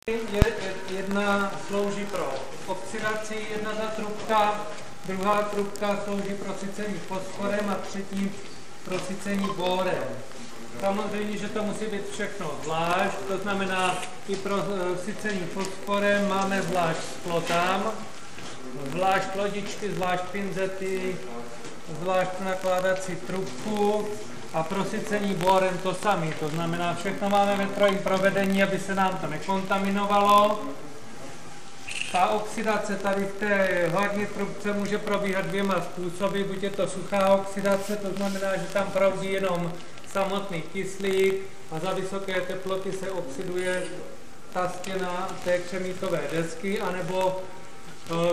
Jedna slouží pro oxidaci, jedna ta trubka, druhá trubka slouží pro sycení fosforem a třetí pro sycení bórem. Samozřejmě, že to musí být všechno zvlášť, to znamená i pro sycení fosforem máme zvlášť splotám, zvlášť lodičky, zvlášť pinzety, zvlášť nakládací trubku a pro sycení bórem to samé. To znamená, všechno máme ve trojím provedení, aby se nám to nekontaminovalo. Ta oxidace tady v té hlavní trubce může probíhat dvěma způsoby. Buď je to suchá oxidace, to znamená, že tam proudí jenom samotný kyslík a za vysoké teploty se oxiduje ta stěna té křemítové desky, anebo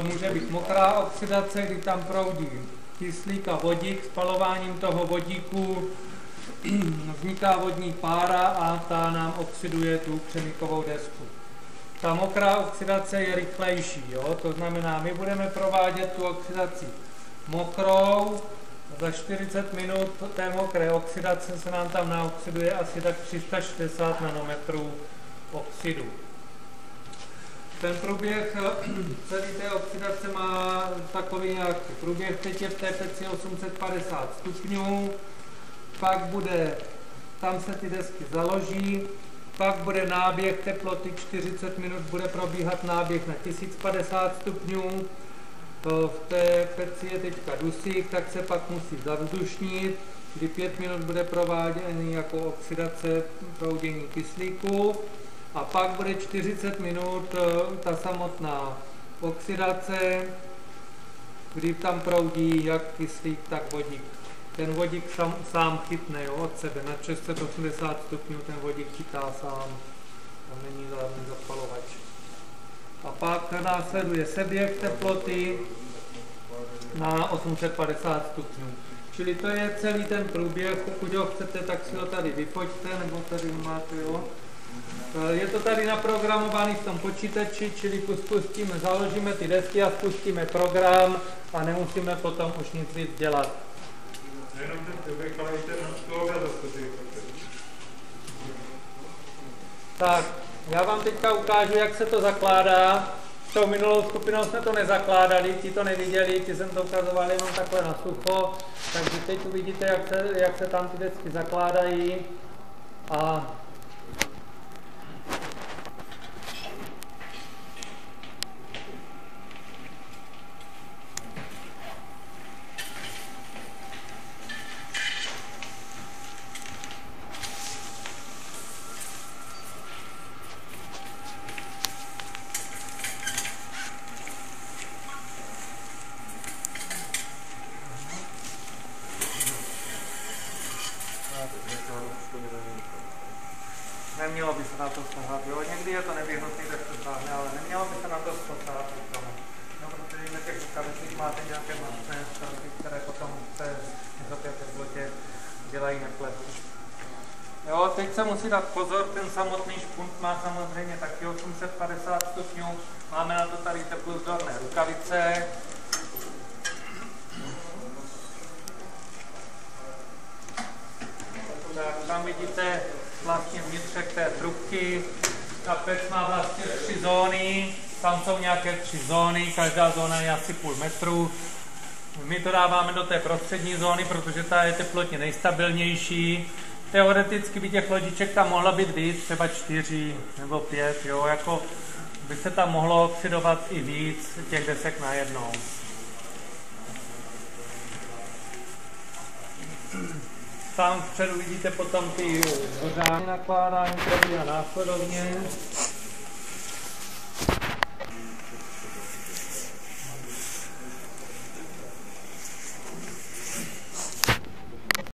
může být mokrá oxidace, kdy tam proudí kyslík a vodík. Spalováním toho vodíku vzniká vodní pára a ta nám oxiduje tu křemíkovou desku. Ta mokrá oxidace je rychlejší, jo? To znamená, my budeme provádět tu oxidaci mokrou. Za 40 minut té mokré oxidace se nám tam naoxiduje asi tak 360 nanometrů oxidu. Ten průběh celé té oxidace má takový nějaký průběh. Teď je v té peci 850 stupňů, pak bude, tam se ty desky založí, pak bude náběh teploty 40 minut, bude probíhat náběh na 1050 stupňů. V té peci je teďka dusík, tak se pak musí zavzdušnit, kdy 5 minut bude prováděný jako oxidace proudění kyslíku a pak bude 40 minut ta samotná oxidace, kdy tam proudí jak kyslík, tak vodík. Ten vodík sám chytne, jo, od sebe, na 680 stupňů ten vodík chytá sám, tam není žádný zapalovač. A pak následuje seběh teploty na 850 stupňů. Čili to je celý ten průběh, pokud ho chcete, tak si ho tady vyfoťte, nebo tady máte, jo. Je to tady naprogramovaný v tom počítači, čili spustíme, založíme ty desky a spustíme program a nemusíme potom už nic víc dělat. Jenom ten průběh, ale i tu obrazovku si vyfoťte. Tak, já vám teďka ukážu, jak se to zakládá. S tou minulou skupinou jsme to nezakládali, ti to neviděli, ti jsem to ukazoval jenom takhle na sucho. Takže teď uvidíte, jak se tam ty desky zakládají. A nemělo by se na to sahat, jo? Někdy je to nevyhnutné, tak to sáhne, ale nemělo by se na to sahat. No, protože na těch rukavicích máte nějaké masné stavby, které potom se za té teplotě dělají nepletky. Jo, teď se musí dát pozor, ten samotný špunt má samozřejmě taky 850 stupňů. Máme na to tady teplovzorné rukavice. Tak, tam vidíte vlastně vnitřek té trubky. Ta pec má vlastně 3 zóny, tam jsou nějaké 3 zóny, každá zóna je asi půl metru. My to dáváme do té prostřední zóny, protože ta je teplotně nejstabilnější. Teoreticky by těch lodiček tam mohlo být víc, třeba 4 nebo 5, jo, jako by se tam mohlo oxidovat i víc těch desek najednou. Tam vpředu vidíte potom ty zhořání nakládání probíhá následovně.